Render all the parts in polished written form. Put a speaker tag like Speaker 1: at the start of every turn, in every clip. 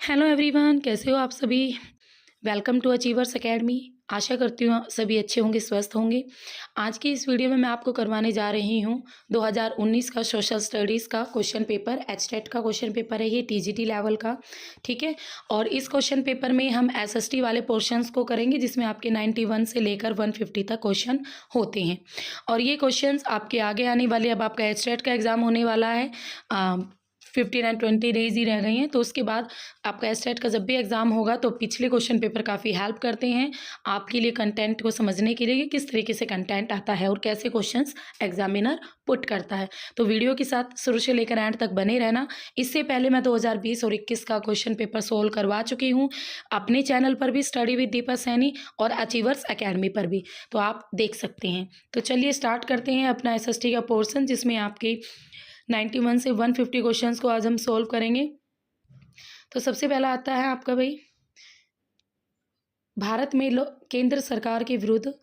Speaker 1: Hello everyone, कैसे हो आप सभी। Welcome to achievers academy. आशा करती हूँ सभी अच्छे होंगे, स्वस्थ होंगे। आज की इस वीडियो में मैं आपको करवाने जा रही हूँ 2019 का सोशल स्टडीज़ का क्वेश्चन पेपर। एचटेट का क्वेश्चन पेपर है ये, टीजीटी लेवल का। ठीक है, और इस क्वेश्चन पेपर में हम एसएसटी वाले पोर्शंस को करेंगे जिसमें आपके 91 से लेकर 150 तक क्वेश्चन होते हैं। और ये क्वेश्चंस आपके आगे आने वाले, अब आपका एचटेट का एग्ज़ाम होने वाला है, 15 एंड 20 डेज़ ही रह गई हैं, तो उसके बाद आपका एचटेट का जब भी एग्ज़ाम होगा तो पिछले क्वेश्चन पेपर काफ़ी हेल्प करते हैं आपके लिए कंटेंट को समझने के लिए कि किस तरीके से कंटेंट आता है और कैसे क्वेश्चंस एग्जामिनर पुट करता है। तो वीडियो के साथ शुरू से लेकर एंड तक बने रहना। इससे पहले मैं 2020 और 21 का क्वेश्चन पेपर सोल्व करवा चुकी हूँ अपने चैनल पर भी, स्टडी विद दीपा सैनी, और अचीवर्स एकेडमी पर भी, तो आप देख सकते हैं। तो चलिए स्टार्ट करते हैं अपना एसएसटी का पोर्शन जिसमें आपके 91 से 150 क्वेश्चंस को आज हम सोल्व करेंगे। तो सबसे पहला आता है आपका भाई, भारत में केंद्र सरकार के विरुद्ध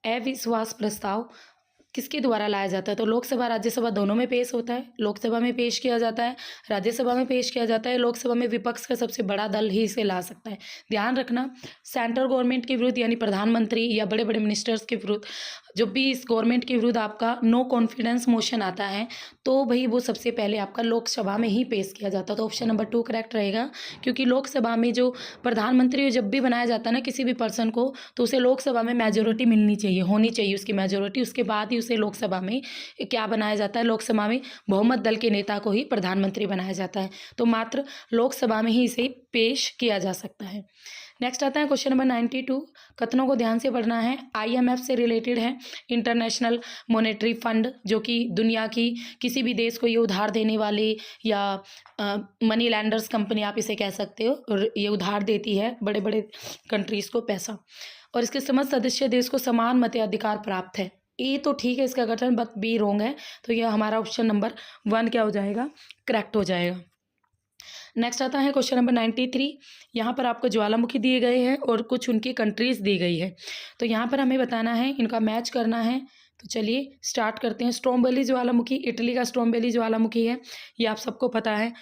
Speaker 1: अविश्वास प्रस्ताव किसके द्वारा लाया जाता है। तो लोकसभा राज्यसभा दोनों में पेश होता है। लोकसभा में पेश किया जाता है, राज्यसभा में पेश किया जाता है। लोकसभा में विपक्ष का सबसे बड़ा दल ही इसे ला सकता है। ध्यान रखना, सेंट्रल गवर्नमेंट के विरुद्ध यानी प्रधानमंत्री या बड़े बड़े मिनिस्टर्स के विरुद्ध, जब भी इस गवर्नमेंट के विरुद्ध आपका नो कॉन्फिडेंस मोशन आता है तो भाई वो सबसे पहले आपका लोकसभा में ही पेश किया जाता है। तो ऑप्शन नंबर 2 करेक्ट रहेगा, क्योंकि लोकसभा में जो प्रधानमंत्री जब भी बनाया जाता है ना किसी भी पर्सन को, तो उसे लोकसभा में मेजोरिटी मिलनी चाहिए, होनी चाहिए उसकी मेजोरिटी। उसके बाद ही उसे लोकसभा में क्या बनाया जाता है, लोकसभा में बहुमत दल के नेता को ही प्रधानमंत्री बनाया जाता है। तो मात्र लोकसभा में ही इसे पेश किया जा सकता है। नेक्स्ट आता है क्वेश्चन नंबर 92। कथनों को ध्यान से पढ़ना है। आईएमएफ से रिलेटेड है, इंटरनेशनल मॉनेटरी फंड, जो कि दुनिया की किसी भी देश को ये उधार देने वाले या मनी लैंडर्स कंपनी आप इसे कह सकते हो, और ये उधार देती है बड़े बड़े कंट्रीज़ को पैसा, और इसके समस्त सदस्य देश को समान मताधिकार प्राप्त है। ए तो ठीक है इसका गठन, बट बी रोंग है। तो यह हमारा ऑप्शन नंबर 1 क्या हो जाएगा, करेक्ट हो जाएगा। नेक्स्ट आता है क्वेश्चन नंबर 93। यहाँ पर आपको ज्वालामुखी दिए गए हैं और कुछ उनकी कंट्रीज़ दी गई है, तो यहाँ पर हमें बताना है, इनका मैच करना है। तो चलिए स्टार्ट करते हैं। स्ट्रोम्बोली ज्वालामुखी, इटली का स्ट्रोम्बोली ज्वालामुखी है, ये आप सबको पता है।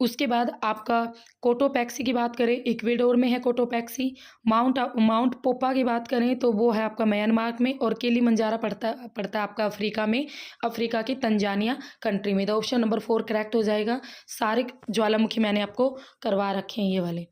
Speaker 1: उसके बाद आपका कोटोपैक्सी की बात करें, इक्वेडोर में है कोटोपैक्सी। माउंट पोपा की बात करें तो वो है आपका म्यांमार में, और किलिमंजारो पड़ता है आपका अफ्रीका में, अफ्रीका की तंजानिया कंट्री में। तो ऑप्शन नंबर 4 करेक्ट हो जाएगा। सारे ज्वालामुखी मैंने आपको करवा रखे हैं ये वाले।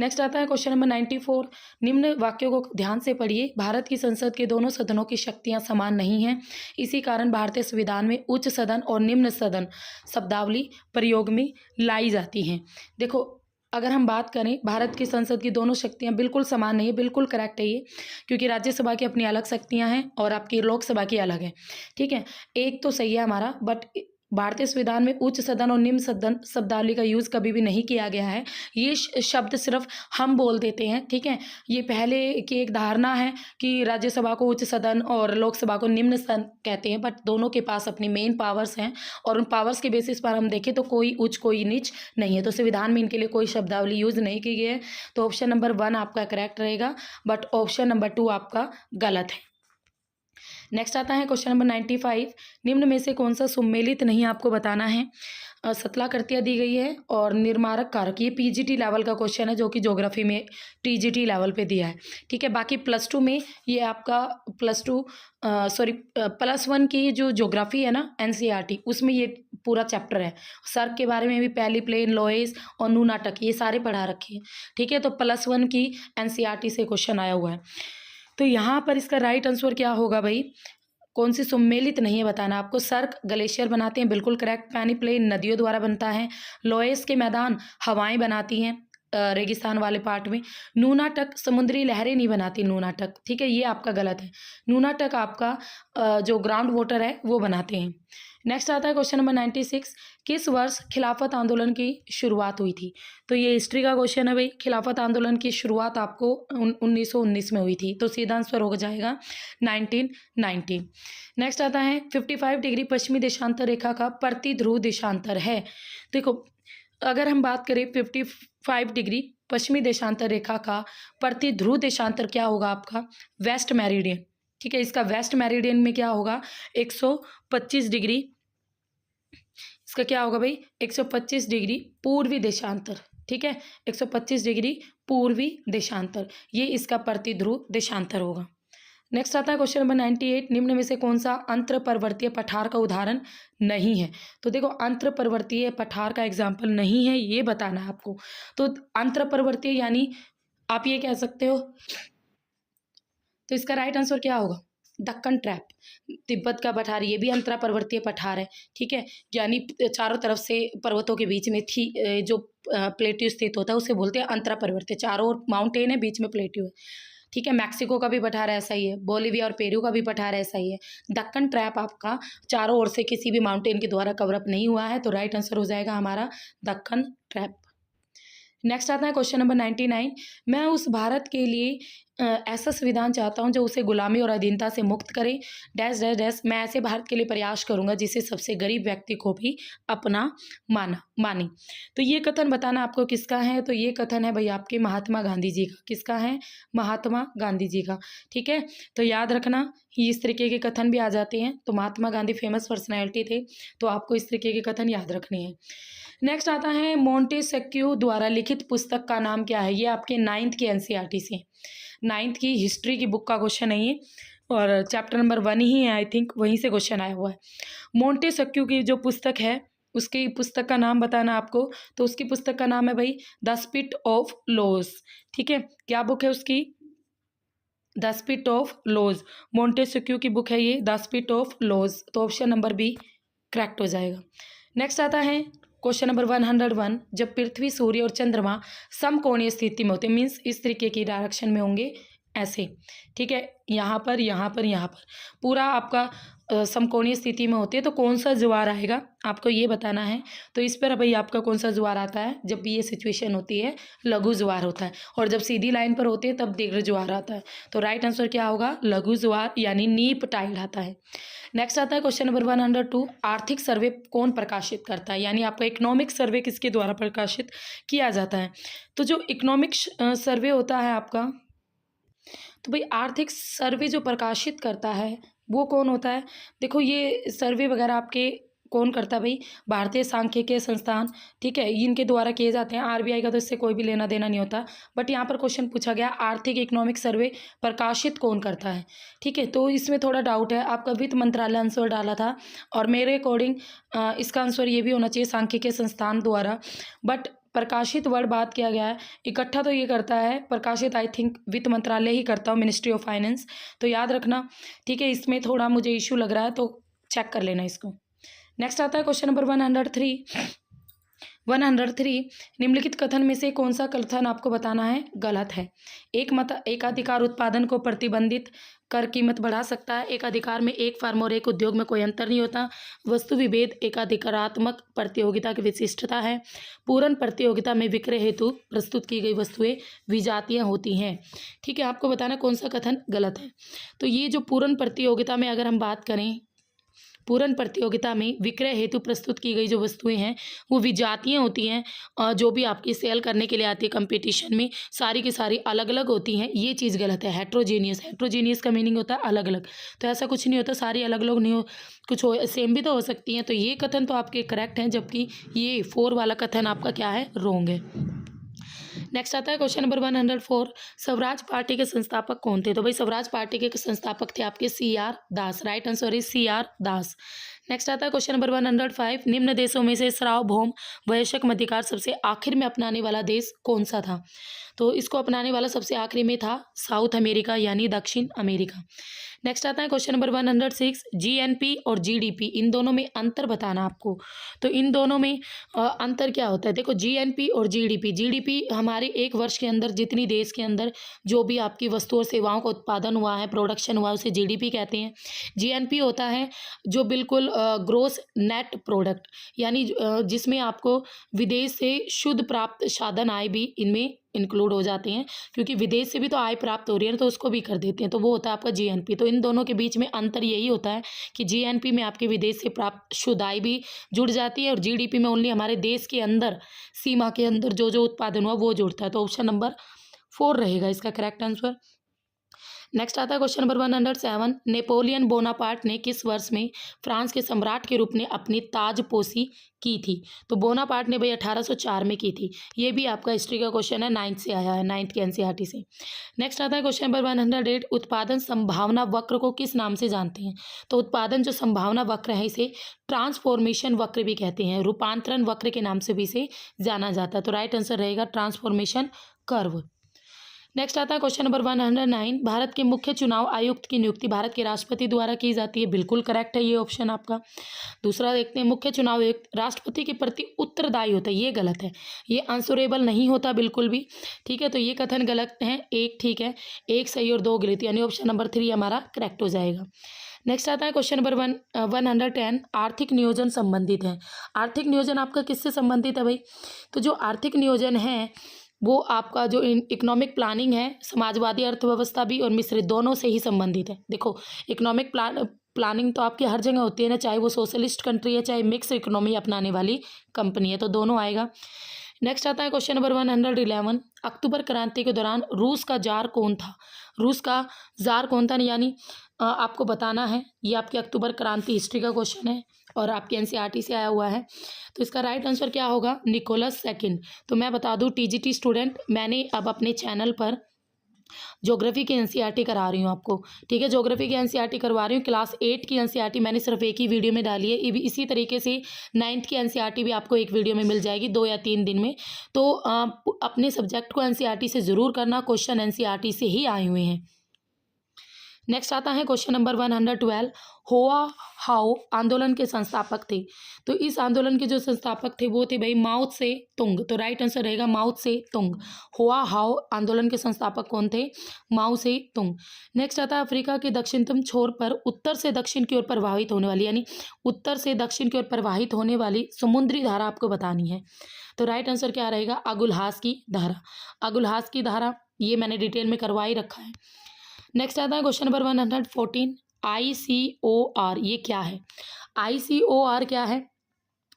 Speaker 1: नेक्स्ट आता है क्वेश्चन नंबर 94। निम्न वाक्यों को ध्यान से पढ़िए। भारत की संसद के दोनों सदनों की शक्तियाँ समान नहीं हैं, इसी कारण भारतीय संविधान में उच्च सदन और निम्न सदन शब्दावली प्रयोग में लाई जाती हैं। देखो, अगर हम बात करें भारत की संसद की दोनों शक्तियां बिल्कुल समान नहीं है, बिल्कुल करेक्ट है ये, क्योंकि राज्यसभा की अपनी अलग शक्तियां हैं और आपकी लोकसभा की अलग है। ठीक है, एक तो सही है हमारा, बट भारतीय संविधान में उच्च सदन और निम्न सदन शब्दावली का यूज़ कभी भी नहीं किया गया है। ये शब्द सिर्फ हम बोल देते हैं। ठीक है, ये पहले की एक धारणा है कि राज्यसभा को उच्च सदन और लोकसभा को निम्न सदन कहते हैं, बट दोनों के पास अपनी मेन पावर्स हैं, और उन पावर्स के बेसिस पर हम देखें तो कोई उच्च कोई नीच नहीं है। तो संविधान में इनके लिए कोई शब्दावली यूज़ नहीं की गई है। तो ऑप्शन नंबर 1 आपका करेक्ट रहेगा, बट ऑप्शन नंबर 2 आपका गलत है। नेक्स्ट आता है क्वेश्चन नंबर 95। निम्न में से कौन सा सुमेलित नहीं आपको बताना है। सतला कृतियाँ दी गई है और निर्मारक कारक, ये पीजीटी लेवल का क्वेश्चन है जो कि ज्योग्राफी में टीजीटी लेवल पे दिया है। ठीक है, बाकी +2 में ये आपका +1 की जो ज्योग्राफी है ना एनसीईआरटी, उसमें ये पूरा चैप्टर है। सर्क के बारे में भी, पहली प्लेन, लोएस और नूनाटक, ये सारे पढ़ा रखे हैं। ठीक है, तो +1 की एनसीईआरटी से क्वेश्चन आया हुआ है। तो यहाँ पर इसका राइट आंसर क्या होगा भाई, कौन सी सुमेलित नहीं है बताना आपको। सर्क ग्लेशियर बनाते हैं, बिल्कुल करेक्ट। पैनी प्लेन नदियों द्वारा बनता है। लोएस के मैदान हवाएं बनाती हैं रेगिस्तान वाले पार्ट में। नूनाटक समुद्री लहरें नहीं बनाती नूनाटक। ठीक है, ये आपका गलत है। नूनाटक आपका जो ग्राउंड वाटर है वो बनाते हैं। नेक्स्ट आता है क्वेश्चन नंबर 96। किस वर्ष खिलाफत आंदोलन की शुरुआत हुई थी। तो ये हिस्ट्री का क्वेश्चन है भाई। खिलाफत आंदोलन की शुरुआत आपको 1919 में हुई थी, तो सीधा आंसर हो जाएगा 1990। नेक्स्ट आता है 55 डिग्री पश्चिमी देशांतर रेखा का प्रतिध्रुव देशांतर है। देखो, अगर हम बात करें 55 डिग्री पश्चिमी देशांतर रेखा का प्रतिध्रुव देशांतर क्या होगा आपका, वेस्ट मेरिडियन। ठीक है, इसका वेस्ट मेरिडियन में क्या होगा 125 डिग्री इसका क्या होगा भाई, 125 डिग्री पूर्वी देशांतर। ठीक है, 125 डिग्री पूर्वी देशांतर, ये इसका प्रतिध्रुव देशांतर होगा। नेक्स्ट आता है क्वेश्चन नंबर 98, निम्न में से कौन सा अंतरपर्वतीय पठार का उदाहरण नहीं है। तो देखो, अंतरपर्वतीय पठार का एग्जाम्पल नहीं है, ये बताना है आपको। तो अंतरपर्वतीय यानी आप ये कह सकते हो, तो इसका राइट आंसर क्या होगा, दक्कन ट्रैप। तिब्बत का पठार ये भी अंतरपर्वतीय पठार है। ठीक है, यानी चारों तरफ से पर्वतों के बीच में थी जो प्लेट्यू स्थित होता है उसे बोलते हैं अंतरपर्वतीय। चारों ओर माउंटेन है, बीच में प्लेट्यू है। ठीक है, मैक्सिको का भी पठार ऐसा ही है, बोलिविया और पेरू का भी पठार ऐसा ही है। दक्कन ट्रैप आपका चारों ओर से किसी भी माउंटेन के द्वारा कवरअप नहीं हुआ है, तो राइट आंसर हो जाएगा हमारा दक्कन ट्रैप। नेक्स्ट आता है क्वेश्चन नंबर 99, मैं उस भारत के लिए ऐसा संविधान चाहता हूं जो उसे गुलामी और अधीनता से मुक्त करे, डैश डैश डैश, मैं ऐसे भारत के लिए प्रयास करूंगा जिसे सबसे गरीब व्यक्ति को भी अपना माने। तो ये कथन बताना आपको किसका है, तो ये कथन है भाई आपके महात्मा गांधी जी का। किसका है, महात्मा गांधी जी का। ठीक है, तो याद रखना इस तरीके के कथन भी आ जाते हैं, तो महात्मा गांधी फेमस पर्सनैलिटी थे, तो आपको इस तरीके के कथन याद रखने हैं। नेक्स्ट आता है मोंटेस्क्यू द्वारा लिखित पुस्तक का नाम क्या है। ये आपके 9th के एनसीईआरटी से, 9th की हिस्ट्री की बुक का क्वेश्चन है ये, और चैप्टर नंबर 1 ही है आई थिंक, वहीं से क्वेश्चन आया हुआ है। मोंटेस्क्यू की जो पुस्तक है उसकी पुस्तक का नाम बताना आपको, तो उसकी पुस्तक का नाम है भाई द स्पिट ऑफ लॉज। ठीक है, क्या बुक है उसकी, the spirit of laws. Montesquieu की बुक है ये, द स्पिट ऑफ लॉज, तो ऑप्शन नंबर बी करेक्ट हो जाएगा। नेक्स्ट आता है क्वेश्चन नंबर 101, जब पृथ्वी, सूर्य और चंद्रमा समकोणीय स्थिति में होते, मीन्स इस तरीके की डायरेक्शन में होंगे ऐसे। ठीक है, यहाँ पर यहाँ पर यहाँ पर पूरा आपका समकोणीय स्थिति में होते हैं, तो कौन सा ज्वार आएगा आपको ये बताना है। तो इस पर भाई आपका कौन सा ज्वार आता है, जब भी ये सिचुएशन होती है लघु ज्वार होता है, और जब सीधी लाइन पर होते हैं तब दीर्घ ज्वार आता है। तो राइट आंसर क्या होगा, लघु ज्वार यानी नीप टाइड आता है। नेक्स्ट आता है क्वेश्चन नंबर 102, आर्थिक सर्वे कौन प्रकाशित करता है, यानी आपका इकोनॉमिक सर्वे किसके द्वारा प्रकाशित किया जाता है। तो जो इकोनॉमिक सर्वे होता है आपका, तो भाई आर्थिक सर्वे जो प्रकाशित करता है वो कौन होता है। देखो, ये सर्वे वगैरह आपके कौन करता है भाई, भारतीय सांख्यिकीय संस्थान। ठीक है, इनके द्वारा किए जाते हैं। आरबीआई का तो इससे कोई भी लेना देना नहीं होता, बट यहाँ पर क्वेश्चन पूछा गया आर्थिक इकोनॉमिक सर्वे प्रकाशित कौन करता है। ठीक है, तो इसमें थोड़ा डाउट है, आपका वित्त मंत्रालय आंसर डाला था, और मेरे अकॉर्डिंग इसका आंसर ये भी होना चाहिए सांख्यिकीय संस्थान द्वारा, बट प्रकाशित वर्ड बात किया गया है। इकट्ठा तो ये करता है, प्रकाशित आई थिंक वित्त मंत्रालय ही करता हो, मिनिस्ट्री ऑफ फाइनेंस, तो याद रखना। ठीक है, इसमें थोड़ा मुझे इशू लग रहा है, तो चेक कर लेना इसको। नेक्स्ट आता है क्वेश्चन नंबर 103, निम्नलिखित कथन में से कौन सा कथन आपको बताना है गलत है। एकाधिकार उत्पादन को प्रतिबंधित कर कीमत बढ़ा सकता है। एक अधिकार में एक फर्म और एक उद्योग में कोई अंतर नहीं होता। वस्तु विभेद एकाधिकारात्मक प्रतियोगिता की विशिष्टता है। पूर्ण प्रतियोगिता में विक्रय हेतु प्रस्तुत की गई वस्तुएं विजातीय होती हैं। ठीक है, आपको बताना कौन सा कथन गलत है। तो ये जो पूर्ण प्रतियोगिता में अगर हम बात करें, पूर्ण प्रतियोगिता में विक्रय हेतु प्रस्तुत की गई जो वस्तुएं हैं वो विजातीय होती हैं, और जो भी आपकी सेल करने के लिए आती है कंपटीशन में, सारी की सारी अलग अलग होती हैं। ये चीज़ गलत है। हेट्रोजीनियस का मीनिंग होता है अलग अलग, तो ऐसा कुछ नहीं होता, सारी अलग अलग नहीं हो, कुछ हो सेम भी तो हो सकती हैं। तो ये कथन तो आपके करेक्ट हैं, जबकि ये 4 वाला कथन आपका क्या है, रॉन्ग है। नेक्स्ट आता है क्वेश्चन नंबर 104, स्वराज पार्टी के संस्थापक कौन थे। तो भाई स्वराज पार्टी के संस्थापक थे आपके CR Das. Right answer is CR Das. Next आता है क्वेश्चन नंबर 105, निम्न देशों में से सार्वभौम वयस्क मताधिकार सबसे आखिर में अपनाने वाला देश कौन सा था। तो इसको अपनाने वाला सबसे आखिरी में था साउथ अमेरिका, यानी दक्षिण अमेरिका। नेक्स्ट आता है क्वेश्चन नंबर 106, GNP और GDP, इन दोनों में अंतर बताना आपको। तो इन दोनों में अंतर क्या होता है। देखो, GNP और GDP हमारे एक वर्ष के अंदर जितनी देश के अंदर जो भी आपकी वस्तु और सेवाओं का उत्पादन हुआ है, प्रोडक्शन हुआ है, उसे GDP कहते हैं। GNP होता है जो बिल्कुल ग्रोस नेट प्रोडक्ट, यानी जिसमें आपको विदेश से शुद्ध प्राप्त साधन आय भी इनमें इंक्लूड हो जाते हैं, क्योंकि विदेश से भी तो आय प्राप्त हो रही है, तो उसको भी कर देते हैं, तो वो होता है आपका GNP। तो इन दोनों के बीच में अंतर यही होता है कि GNP में आपके विदेश से प्राप्त शुद्ध आय भी जुड़ जाती है, और GDP में ओनली हमारे देश के अंदर सीमा के अंदर जो जो उत्पादन हुआ वो जुड़ता है। तो ऑप्शन नंबर 4 रहेगा इसका करेक्ट आंसर। नेक्स्ट आता है क्वेश्चन नंबर 107, नेपोलियन बोनापार्ट ने किस वर्ष में फ्रांस के सम्राट के रूप में अपनी ताजपोशी की थी? तो बोनापार्ट ने भाई 1804 में की थी। ये भी आपका हिस्ट्री का क्वेश्चन है, 9th से आया है, 9th के एनसीईआरटी से। नेक्स्ट आता है क्वेश्चन नंबर 108, उत्पादन संभावना वक्र को किस नाम से जानते हैं? तो उत्पादन जो संभावना वक्र है इसे ट्रांसफॉर्मेशन वक्र भी कहते हैं, रूपांतरण वक्र के नाम से भी इसे जाना जाता है। तो राइट आंसर रहेगा ट्रांसफॉर्मेशन कर्व। नेक्स्ट आता है क्वेश्चन नंबर 109, भारत के मुख्य चुनाव आयुक्त की नियुक्ति भारत के राष्ट्रपति द्वारा की जाती है। बिल्कुल करेक्ट है ये ऑप्शन आपका। दूसरा देखते हैं, मुख्य चुनाव आयुक्त राष्ट्रपति के प्रति उत्तरदायी होता है, ये गलत है, ये आंसरेबल नहीं होता बिल्कुल भी, ठीक है। तो ये कथन गलत है, एक ठीक है, एक सही और दो गलत, यानी ऑप्शन नंबर 3 हमारा करेक्ट हो जाएगा। नेक्स्ट आता है क्वेश्चन नंबर 110, आर्थिक नियोजन संबंधित है। आर्थिक नियोजन आपका किससे संबंधित है भाई? तो जो आर्थिक नियोजन है वो आपका जो इकोनॉमिक प्लानिंग है, समाजवादी अर्थव्यवस्था भी और मिश्रित दोनों से ही संबंधित है। देखो इकोनॉमिक प्लानिंग तो आपकी हर जगह होती है ना, चाहे वो सोशलिस्ट कंट्री है चाहे मिक्स इकोनॉमी अपनाने वाली कंपनी है, तो दोनों आएगा। नेक्स्ट आता है क्वेश्चन नंबर 111, अक्टूबर क्रांति के दौरान रूस का जार कौन था? रूस का जार कौन था, यानी आपको बताना है। ये आपके अक्टूबर क्रांति हिस्ट्री का क्वेश्चन है और आपके एनसीईआरटी से आया हुआ है। तो इसका राइट आंसर क्या होगा? Nicholas second. तो मैं बता दूं टीजीटी स्टूडेंट, मैंने अब अपने चैनल पर ज्योग्राफी की एनसीईआरटी करा रही हूँ आपको, ठीक है। ज्योग्राफी की एनसीईआरटी करवा रही हूँ, क्लास 8 की एनसीईआरटी मैंने सिर्फ एक ही वीडियो में डाली है। इसी तरीके से 9th की एनसीईआरटी भी आपको एक वीडियो में मिल जाएगी 2 या 3 दिन में। तो अपने सब्जेक्ट को एनसीईआरटी से ज़रूर करना, क्वेश्चन एनसीईआरटी से ही आए हुए हैं। नेक्स्ट आता है क्वेश्चन नंबर 112, होआ हाओ आंदोलन के संस्थापक थे। तो इस आंदोलन के जो संस्थापक थे वो थे भाई माओ त्से तुंग। तो राइट आंसर रहेगा माओ त्से तुंग। होआ हाओ आंदोलन के संस्थापक कौन थे? माओ त्से तुंग। नेक्स्ट आता है अफ्रीका के दक्षिणतम छोर पर उत्तर से दक्षिण की ओर प्रवाहित होने वाली, यानी उत्तर से दक्षिण की ओर प्रवाहित होने वाली समुद्री धारा आपको बतानी है। तो राइट आंसर क्या रहेगा? अगुलहास की धारा। अगुलहास की धारा ये मैंने डिटेल में करवा ही रखा है। नेक्स्ट आता है क्वेश्चन नंबर 114, ICOR ये क्या है? ICOR क्या है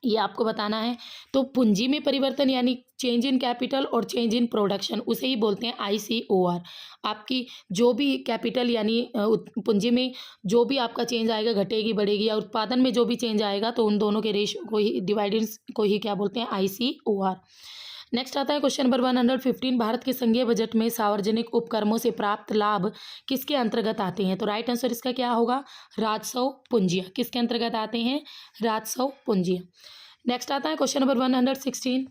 Speaker 1: ये आपको बताना है। तो पूंजी में परिवर्तन यानी चेंज इन कैपिटल और चेंज इन प्रोडक्शन, उसे ही बोलते हैं ICOR। आपकी जो भी कैपिटल यानी पूंजी में जो भी आपका चेंज आएगा, घटेगी बढ़ेगी, या उत्पादन में जो भी चेंज आएगा, तो उन दोनों के रेशियो को ही, डिवाइडेंस को ही क्या बोलते हैं? ICOR। नेक्स्ट आता है क्वेश्चन नंबर 115, भारत के संघीय बजट में सार्वजनिक उपक्रमों से प्राप्त लाभ किसके अंतर्गत आते हैं? तो राइट आंसर इसका क्या होगा? राजस्व पूंजियाँ। किसके अंतर्गत आते हैं? राजस्व पूंजियाँ। नेक्स्ट आता है क्वेश्चन नंबर 116,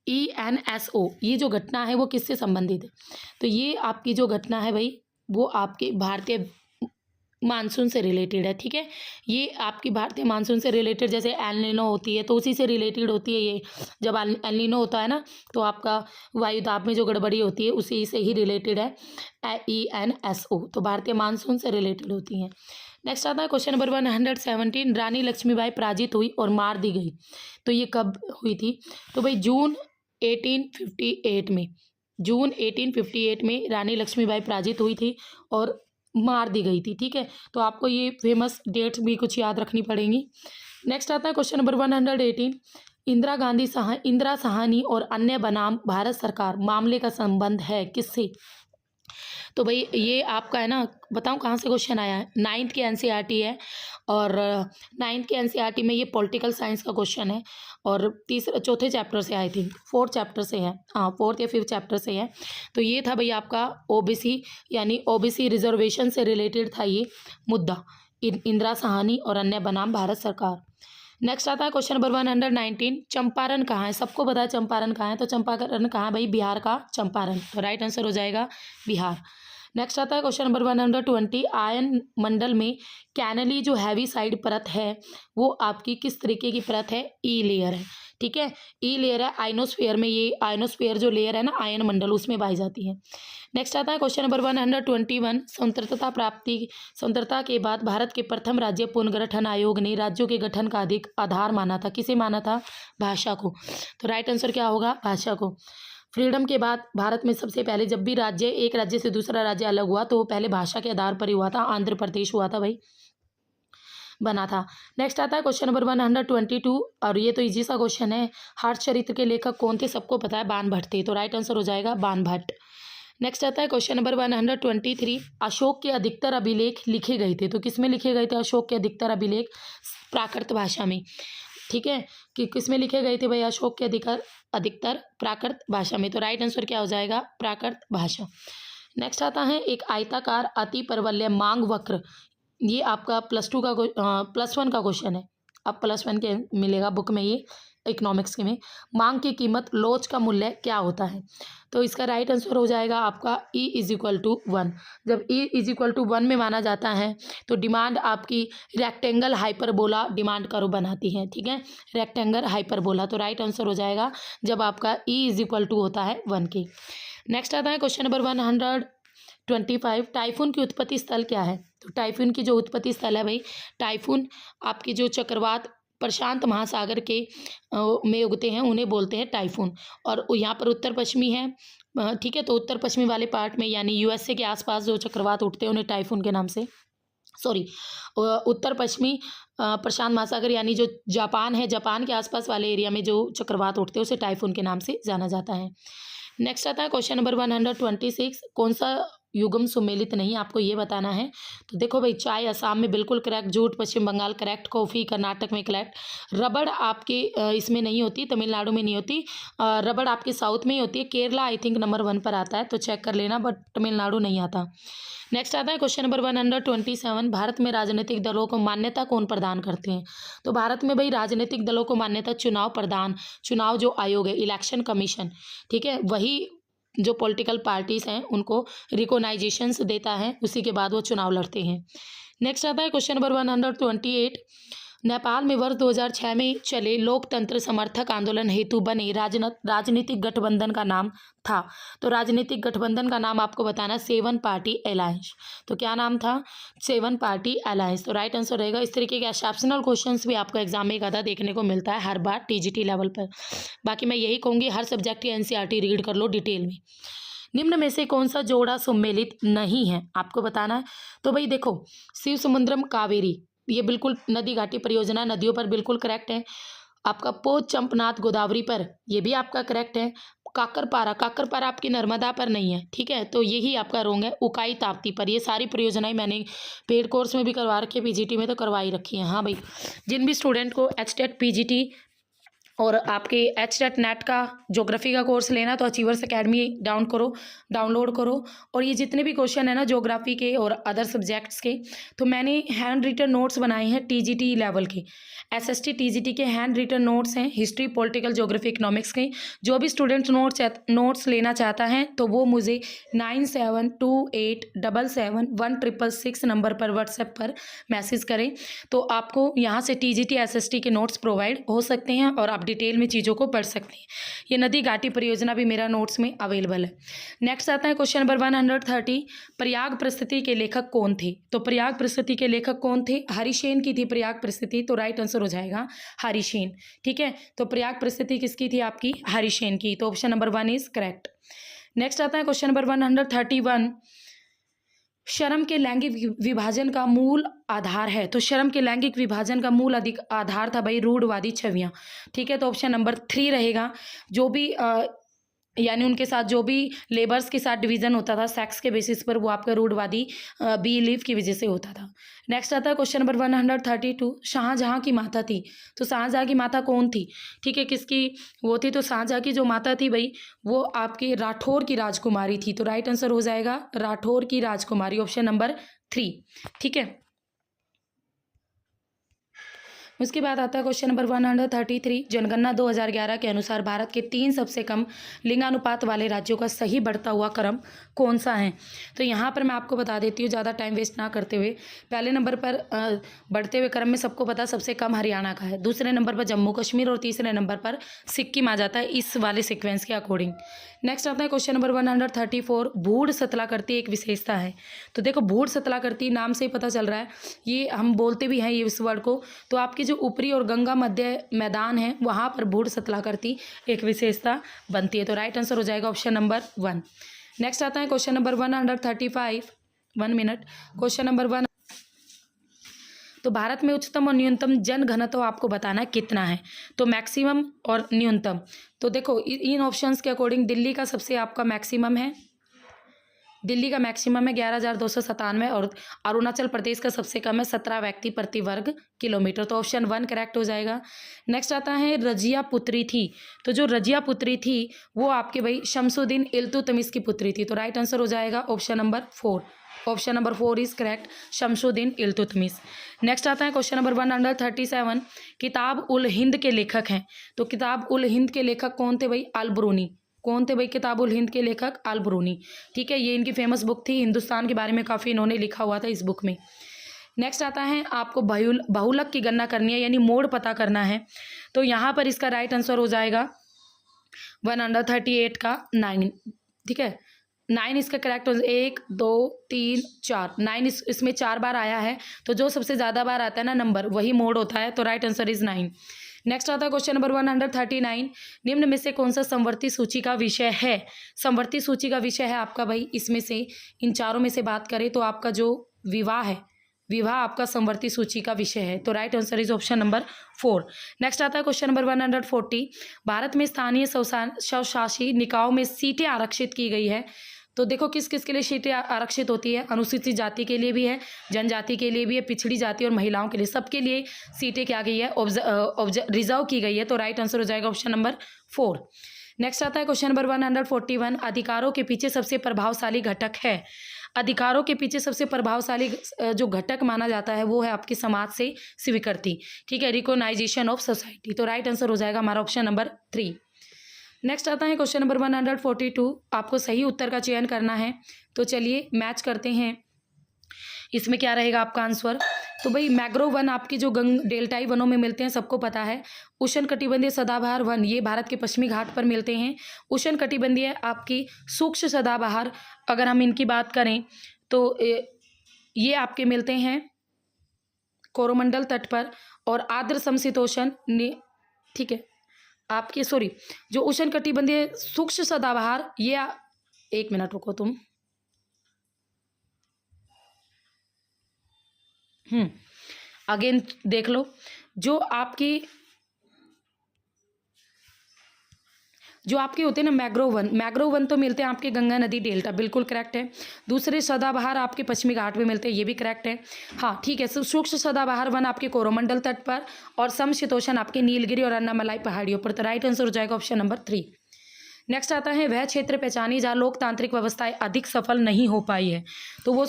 Speaker 1: ENSO ये जो घटना है वो किससे संबंधित है? तो ये आपकी जो घटना है भाई वो आपके भारतीय मानसून से रिलेटेड है, ठीक है। ये आपकी भारतीय मानसून से रिलेटेड, जैसे एल नीनो होती है तो उसी से रिलेटेड होती है ये। जब एल नीनो होता है ना तो आपका वायुदाब में जो गड़बड़ी होती है उसी से ही रिलेटेड है ENSO। तो भारतीय मानसून से रिलेटेड होती हैं। नेक्स्ट आता है क्वेश्चन नंबर 117, रानी लक्ष्मीबाई पराजित हुई और मार दी गई, तो ये कब हुई थी? तो भाई जून 1858 में, जून 1858 में रानी लक्ष्मीबाई पराजित हुई थी और मार दी गई थी, ठीक है। तो आपको ये फेमस डेट्स भी कुछ याद रखनी पड़ेंगी। नेक्स्ट आता है क्वेश्चन नंबर 118, इंदिरा साहनी और अन्य बनाम भारत सरकार मामले का संबंध है किससे? तो भाई ये आपका है ना, बताऊं कहाँ से क्वेश्चन आया है? 9th के एनसीईआरटी है और 9th के एनसीईआरटी में ये पॉलिटिकल साइंस का क्वेश्चन है और चौथे चैप्टर से आई थिंक 4th चैप्टर से है, हाँ 4th या 5th चैप्टर से है। तो ये था भाई आपका ओबीसी यानी ओबीसी रिजर्वेशन से रिलेटेड था ये मुद्दा, इंदिरा साहनी और अन्य बनाम भारत सरकार। नेक्स्ट आता है क्वेश्चन नंबर 119, चंपारण कहाँ है? सबको पता है चंपारण कहाँ है, तो चंपारण कहाँ है भाई? बिहार का चंपारण। तो राइट आंसर हो जाएगा बिहार। नेक्स्ट आता है क्वेश्चन नंबर 120, आयन मंडल में कैनली जो हैवी साइड परत है वो आपकी किस तरीके की परत है? ई लेयर है, ठीक है। ई लेयर है आयनोस्फीयर में, ये आयनोस्फीयर जो लेयर है ना आयन मंडल उसमें पाई जाती है। नेक्स्ट आता है क्वेश्चन नंबर 121, स्वतंत्रता के बाद भारत के प्रथम राज्य पुनर्गठन आयोग ने राज्यों के गठन का अधिक आधार माना था, किसे माना था? भाषा को। तो राइट आंसर क्या होगा? भाषा को। फ्रीडम के बाद भारत में सबसे पहले जब भी एक राज्य से दूसरा राज्य अलग हुआ तो वो पहले भाषा के आधार पर ही हुआ था, आंध्र प्रदेश हुआ था भाई, बना था। नेक्स्ट आता है क्वेश्चन नंबर 122 और ये तो इजी सा क्वेश्चन है, हर्ष चरित्र के लेखक कौन थे? सबको पता है बाण भट्ट थे। तो राइट आंसर हो जाएगा बाण भट्ट। नेक्स्ट आता है क्वेश्चन नंबर 123, अशोक के अधिकतर अभिलेख लिखे गए थे, तो किस में लिखे गए थे अशोक के अधिकतर अभिलेख? प्राकृत भाषा में। ठीक है, कि किस में लिखे गए थे भाई अशोक के अधिकतर प्राकृत भाषा में, तो राइट आंसर क्या हो जाएगा? प्राकृत भाषा। नेक्स्ट आता है एक आयताकार अति परवलय मांग वक्र, ये आपका +1 का क्वेश्चन है, अब +1 के मिलेगा बुक में, ये इकोनॉमिक्स के में। मांग की कीमत लोच का मूल्य क्या होता है? तो इसका राइट आंसर हो जाएगा आपका E = 1। जब E = 1 में माना जाता है तो डिमांड आपकी रेक्टेंगल हाइपरबोला डिमांड कर्व बनाती है। ठीक है, रेक्टेंगल हाइपरबोला, तो राइट आंसर हो जाएगा जब आपका E = होता है 1 के। नेक्स्ट आता है क्वेश्चन नंबर 125, टाइफून की उत्पत्ति स्थल क्या है? तो टाइफून की जो उत्पत्ति स्थल है भाई, टाइफून आपकी जो चक्रवात प्रशांत महासागर के में उगते हैं उन्हें बोलते हैं टाइफून, और यहाँ पर उत्तर पश्चिमी है। ठीक है, तो उत्तर पश्चिमी वाले पार्ट में यानी यूएसए के आसपास जो चक्रवात उठते हैं उन्हें टाइफून के नाम से, सॉरी, उत्तर पश्चिमी प्रशांत महासागर यानी जो जापान है, जापान के आसपास वाले एरिया में जो चक्रवात उठते हैं उसे टाइफून के नाम से जाना जाता है। नेक्स्ट आता है क्वेश्चन नंबर 126, कौन सा युग्म सुमेलित नहीं, आपको ये बताना है। तो देखो भाई, चाय असम में बिल्कुल करेक्ट, जूट पश्चिम बंगाल करेक्ट, कॉफ़ी कर्नाटक में करेक्ट, रबड़ आपके इसमें नहीं होती, तमिलनाडु में नहीं होती, रबड़ आपके साउथ में ही होती है, केरला आई थिंक नंबर 1 पर आता है, तो चेक कर लेना, बट तमिलनाडु नहीं आता। नेक्स्ट आता है क्वेश्चन नंबर 127, भारत में राजनीतिक दलों को मान्यता कौन प्रदान करते हैं? तो भारत में भाई राजनीतिक दलों को मान्यता चुनाव जो आयोग है, इलेक्शन कमीशन, ठीक है, वही जो पॉलिटिकल पार्टीज हैं उनको रिकॉग्नाइजेशंस देता है, उसी के बाद वो चुनाव लड़ते हैं। नेक्स्ट आता है क्वेश्चन नंबर 128, नेपाल में वर्ष 2006 में चले लोकतंत्र समर्थक आंदोलन हेतु बने राजनीतिक गठबंधन का नाम था। तो राजनीतिक गठबंधन का नाम आपको बताना, 7 पार्टी अलायंस। तो क्या नाम था? 7 पार्टी अलायंस, तो राइट आंसर रहेगा। इस तरीके के एक्सेप्शनल क्वेश्चंस भी आपको एग्जाम में एक आधा देखने को मिलता है हर बार टीजीटी लेवल पर। बाकी मैं यही कहूँगी, हर सब्जेक्ट की एनसीईआरटी रीड कर लो डिटेल में। निम्न में से कौन सा जोड़ा सम्मिलित नहीं है, आपको बताना है। तो भाई देखो, शिव समुद्रम कावेरी, ये बिल्कुल नदी घाटी परियोजना नदियों पर बिल्कुल करेक्ट है। आपका पोच चंपनाथ गोदावरी पर, ये भी आपका करेक्ट है। काकरपारा आपकी नर्मदा पर नहीं है, ठीक है, तो यही आपका रोंग है। उकाई ताप्ती पर, ये सारी परियोजनाएं मैंने पेड कोर्स में भी करवा रखी है, पीजीटी में तो करवाई रखी है। हाँ भाई, जिन भी स्टूडेंट को एचटेट पीजीटी और आपके एचटेट नेट का ज्योग्राफी का कोर्स लेना, तो अचीवर्स एकेडमी डाउनलोड करो। और ये जितने भी क्वेश्चन है ना ज्योग्राफी के और अदर सब्जेक्ट्स के, तो मैंने हैंड रिटन नोट्स बनाए हैं टीजीटी लेवल के, एसएसटी टीजीटी के हैंड रिटन नोट्स हैं, हिस्ट्री पॉलिटिकल ज्योग्राफी इकोनॉमिक्स के। जो भी स्टूडेंट नोट्स लेना चाहता है तो वो मुझे 9728771666 नंबर पर व्हाट्सएप पर मैसेज करें, तो आपको यहाँ से टीजीटी एसएसटी के नोट्स प्रोवाइड हो सकते हैं और आप डिटेल में चीज़ों को पढ़ सकते हैं। ये नदी घाटी परियोजना भी मेरा नोट्स में अवेलेबल है। नेक्स्ट आता है क्वेश्चन नंबर 130, प्रयाग प्रस्तुति के लेखक कौन थे? तो प्रयाग प्रस्तुति के लेखक कौन थे? हरिसेन की थी प्रयाग प्रस्तुति, तो राइट आंसर हो जाएगा हरिसेन। ठीक है, तो प्रयाग प्रस्तुति किसकी थी? आपकी हरिसेन की, तो option number 1 is correct. Next आता है क्वेश्चन नंबर 131, श्रम के लैंगिक विभाजन का मूल आधार है। तो श्रम के लैंगिक विभाजन का मूल आधार था भाई रूढ़वादी छवियां। ठीक है, तो ऑप्शन नंबर 3 रहेगा। जो भी यानी उनके साथ जो भी लेबर्स के साथ डिवीजन होता था सेक्स के बेसिस पर, वो आपका रूढ़वादी बिलीफ की वजह से होता था। नेक्स्ट आता है क्वेश्चन नंबर 132, शाहजहां की माता थी। तो शाहजहां की माता कौन थी? ठीक है, किसकी वो थी? तो शाहजहां की जो माता थी भाई, वो आपके राठौर की राजकुमारी थी, तो राइट आंसर हो जाएगा राठौर की राजकुमारी, ऑप्शन नंबर 3। ठीक है, उसके बाद आता है क्वेश्चन नंबर 133, जनगणना 2011 के अनुसार भारत के 3 सबसे कम लिंगानुपात वाले राज्यों का सही बढ़ता हुआ क्रम कौन सा है? तो यहाँ पर मैं आपको बता देती हूँ ज़्यादा टाइम वेस्ट ना करते हुए। पहले नंबर पर बढ़ते हुए क्रम में सबको पता सबसे कम हरियाणा का है, दूसरे नंबर पर जम्मू कश्मीर और तीसरे नंबर पर सिक्किम आ जाता है इस वाले सिक्वेंस के अकॉर्डिंग। नेक्स्ट आता है क्वेश्चन नंबर 134, भूड़ सतलाकृति एक विशेषता है। तो देखो, भूड़ सतलाकृति नाम से ही पता चल रहा है, ये हम बोलते भी हैं ये इस वर्ड को। तो आपकी जो ऊपरी और गंगा मध्य मैदान है वहाँ पर भूड़ सतलाकृति एक विशेषता बनती है, तो राइट आंसर हो जाएगा ऑप्शन नंबर 1। नेक्स्ट आता है question number 135, 1 minute, question number 1। तो भारत में उच्चतम और न्यूनतम जनघनत्व आपको बताना है कितना है, तो मैक्सिमम और न्यूनतम। तो देखो इन ऑप्शंस के अकॉर्डिंग दिल्ली का सबसे आपका मैक्सिमम है दिल्ली का मैक्सिमम है 11,297 और अरुणाचल प्रदेश का सबसे कम है 17 व्यक्ति प्रति वर्ग किलोमीटर। तो ऑप्शन 1 करेक्ट हो जाएगा। नेक्स्ट आता है रजिया पुत्री थी। तो जो रजिया पुत्री थी वो आपके भाई शमसुद्दीन इल्तुतमिश की पुत्री थी। तो राइट आंसर हो जाएगा option number 4। Option number 4 is correct, Shamsuddin Iltutmish. Next आता है क्वेश्चन नंबर 137। किताब उल हिंद के लेखक हैं। तो किताब उल हिंद के लेखक कौन थे भाई? अल ब्रूनी। कौन थे भाई किताब उल हिंद के लेखक? अल ब्रूनी। ठीक है, ये इनकी फेमस बुक थी, हिंदुस्तान के बारे में काफ़ी इन्होंने लिखा हुआ था इस बुक में। नेक्स्ट आता है आपको बहुलक की गणना करनी है, यानी मोड पता करना है। तो यहाँ पर इसका राइट आंसर हो जाएगा 138 का 9। ठीक है, 9 इसका करेक्ट हो, 1 2 3 4, 9 इसमें 4 बार आया है। तो जो सबसे ज़्यादा बार आता है ना नंबर, वही मोड होता है। तो राइट आंसर इज 9। नेक्स्ट आता है क्वेश्चन नंबर 139। निम्न में से कौन सा समवर्ती सूची का विषय है? समवर्ती सूची का विषय है आपका भाई, इसमें से इन चारों में से बात करें तो आपका जो विवाह है, विवाह आपका समवर्ती सूची का विषय है। तो right answer is option number 4। Next आता है क्वेश्चन नंबर 140। भारत में स्थानीय स्वशासी निकायों में सीटें आरक्षित की गई है। तो देखो किस किस के लिए सीटें आरक्षित होती है। अनुसूचित जाति के लिए भी है, जनजाति के लिए भी है, पिछड़ी जाति और महिलाओं के लिए, सबके लिए सीटें क्या गई है, रिजर्व की गई है। तो राइट आंसर हो जाएगा ऑप्शन नंबर 4। नेक्स्ट आता है क्वेश्चन नंबर 141। अधिकारों के पीछे सबसे प्रभावशाली घटक है। अधिकारों के पीछे सबसे प्रभावशाली जो घटक माना जाता है वो है आपकी समाज से स्वीकृति। ठीक है, रिकॉग्नाइजेशन ऑफ सोसाइटी। तो राइट आंसर हो जाएगा हमारा ऑप्शन नंबर 3। नेक्स्ट आता है क्वेश्चन नंबर 142। आपको सही उत्तर का चयन करना है। तो चलिए मैच करते हैं, इसमें क्या रहेगा आपका आंसर। तो भाई मैग्रोव वन आपकी जो डेल्टाई वनों में मिलते हैं, सबको पता है। उष्णकटिबंधीय सदाबहार वन ये भारत के पश्चिमी घाट पर मिलते हैं। उष्णकटिबंधीय आपकी सूक्ष्म सदाबहार, अगर हम इनकी बात करें तो ये आपके मिलते हैं कोरोमंडल तट पर। और आर्द्र समशीतोष्ण, ठीक है आपके, सॉरी, जो उष्णकटिबंधीय सूक्ष्म सदाबहार ये, एक मिनट रुको तुम, अगेन देख लो। जो आपके होते हैं ना मैग्रोव वन तो मिलते हैं आपके गंगा नदी डेल्टा, बिल्कुल करेक्ट है। दूसरे सदाबहार आपके पश्चिमी घाट में मिलते हैं, ये भी करेक्ट है। हाँ ठीक है, सूक्ष्म सदाबहार वन आपके कोरोमंडल तट पर और समशीतोष्ण आपके नीलगिरी और अन्नामलाई पहाड़ियों पर। तो राइट आंसर हो जाएगा ऑप्शन नंबर 3। नेक्स्ट आता है वह क्षेत्र पहचानिए जहाँ लोकतांत्रिक व्यवस्थाएं अधिक सफल नहीं हो पाई है। तो वो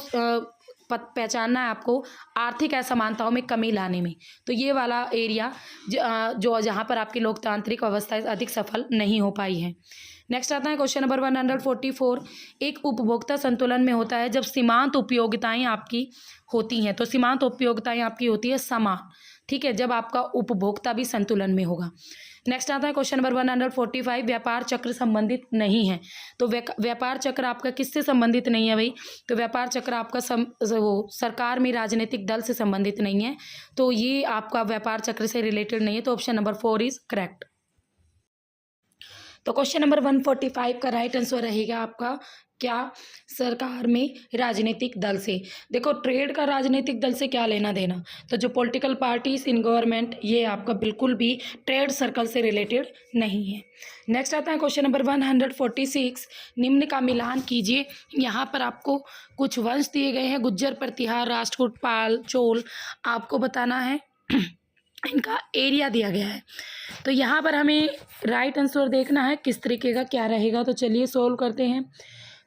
Speaker 1: पहचानना है आपको आर्थिक असमानताओं में कमी लाने में। तो ये वाला एरिया जो जहाँ पर आपकी लोकतांत्रिक व्यवस्थाएं अधिक सफल नहीं हो पाई है। नेक्स्ट आता है क्वेश्चन नंबर 144। एक उपभोक्ता संतुलन में होता है जब सीमांत उपयोगिताएं आपकी होती हैं। तो सीमांत उपयोगिताएं आपकी होती है समान, ठीक है, जब आपका उपभोक्ता भी संतुलन में होगा। नेक्स्ट आता है क्वेश्चन नंबर 145। व्यापार चक्र संबंधित नहीं है। तो व्यापार चक्र आपका किससे संबंधित नहीं है भाई? तो व्यापार चक्र आपका वो सरकार में राजनीतिक दल से संबंधित नहीं है। तो ये आपका व्यापार चक्र से रिलेटेड नहीं है। तो ऑप्शन नंबर 4 इज करेक्ट। तो क्वेश्चन नंबर 145 का राइट आंसर रहेगा आपका क्या? सरकार में राजनीतिक दल से। देखो ट्रेड का राजनीतिक दल से क्या लेना देना। तो जो पॉलिटिकल पार्टीज इन गवर्नमेंट, ये आपका बिल्कुल भी ट्रेड सर्कल से रिलेटेड नहीं है। नेक्स्ट आता है क्वेश्चन नंबर 146। निम्न का मिलान कीजिए। यहाँ पर आपको कुछ वंश दिए गए हैं, गुज्जर, प्रतिहार, राष्ट्रकूट, पाल, चोल। आपको बताना है इनका एरिया दिया गया है। तो यहाँ पर हमें राइट आंसर देखना है किस तरीके का क्या रहेगा। तो चलिए सोल्व करते हैं।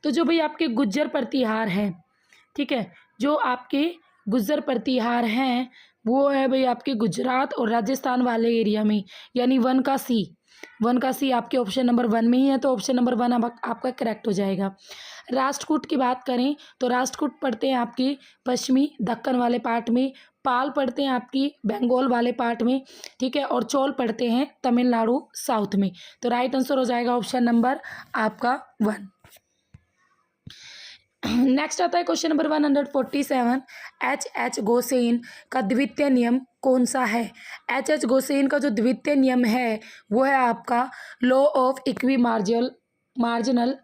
Speaker 1: तो जो भाई आपके गुज्जर प्रतिहार हैं, ठीक है, जो आपके गुज्जर प्रतिहार हैं वो है भाई आपके गुजरात और राजस्थान वाले एरिया में, यानी 1 का सी आपके ऑप्शन नंबर 1 में ही है। तो ऑप्शन नंबर 1 आपका करेक्ट हो जाएगा। राष्ट्रकूट की बात करें तो राष्ट्रकूट पड़ते हैं आपके पश्चिमी दक्कन वाले पार्ट में, पाल पड़ते हैं आपकी बंगाल वाले पार्ट में, ठीक है, और चोल पड़ते हैं तमिलनाडु साउथ में। तो राइट आंसर हो जाएगा ऑप्शन नंबर आपका 1। नेक्स्ट आता है क्वेश्चन नंबर 147। H गोसेन का द्वितीय नियम कौन सा है? H गोसेन का जो द्वितीय नियम है वो है आपका law of equi marginal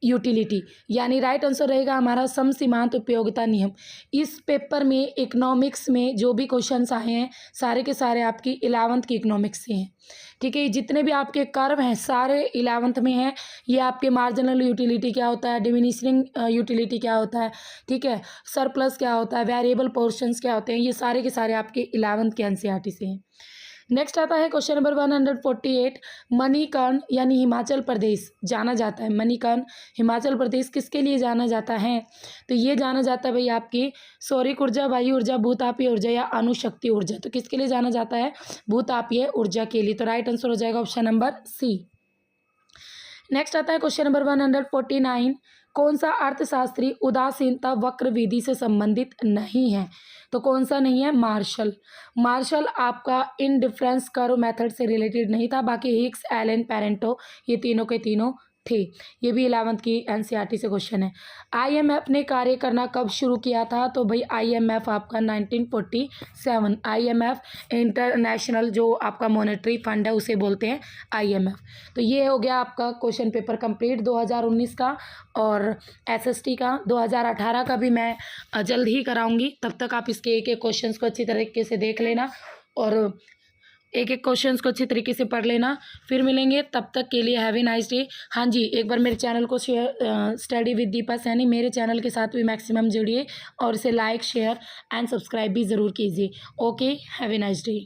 Speaker 1: utility, यानी राइट आंसर रहेगा हमारा सम सीमांत उपयोगिता नियम। इस पेपर में इकोनॉमिक्स में जो भी क्वेश्चंस आए हैं सारे के सारे आपकी 11th की इकोनॉमिक्स से हैं, ठीक है। जितने भी आपके कर्व हैं सारे 11th में हैं। ये आपके मार्जिनल यूटिलिटी क्या होता है, डिमिनिशिंग यूटिलिटी क्या होता है, ठीक है, सरप्लस क्या होता है, वेरिएबल पोर्शंस क्या होते हैं, ये सारे के सारे आपके 11th के एनसीईआरटी से हैं। नेक्स्ट आता है क्वेश्चन नंबर 148। मणिकर्ण यानी हिमाचल प्रदेश जाना जाता है, मणिकर्ण हिमाचल प्रदेश किसके लिए जाना जाता है? तो ये जाना जाता है भाई आपकी सौरिक ऊर्जा, वायु ऊर्जा, भूतापीय ऊर्जा या अणुशक्ति ऊर्जा। तो किसके लिए जाना जाता है? भूतापीय ऊर्जा के लिए। तो राइट आंसर हो जाएगा ऑप्शन नंबर सी। नेक्स्ट आता है क्वेश्चन नंबर 149। कौन सा अर्थशास्त्री उदासीनता वक्र विधि से संबंधित नहीं है? तो कौन सा नहीं है? मार्शल। मार्शल आपका इनडिफरेंस कर्व मेथड से रिलेटेड नहीं था, बाकी हिग्स, एलन, पेरेंटो ये तीनों के तीनों थे। ये भी 11th की एनसीईआरटी से क्वेश्चन है। आईएमएफ ने कार्य करना कब शुरू किया था? तो भाई आईएमएफ आपका 1947। आईएमएफ इंटरनेशनल जो आपका मॉनेटरी फंड है उसे बोलते हैं आईएमएफ। तो ये हो गया आपका क्वेश्चन पेपर कंप्लीट 2019 का, और एसएसटी का 2018 का भी मैं जल्द ही कराऊंगी। तब तक आप इसके एक एक क्वेश्चन को अच्छी तरीके से देख लेना और एक एक क्वेश्चंस को अच्छी तरीके से पढ़ लेना। फिर मिलेंगे, तब तक के लिए हैव ए नाइस डे। हाँ जी, एक बार मेरे चैनल को share, study with Deepa Saini मेरे चैनल के साथ भी मैक्सिमम जुड़िए और इसे लाइक, शेयर एंड सब्सक्राइब भी ज़रूर कीजिए। Okay, have a nice day.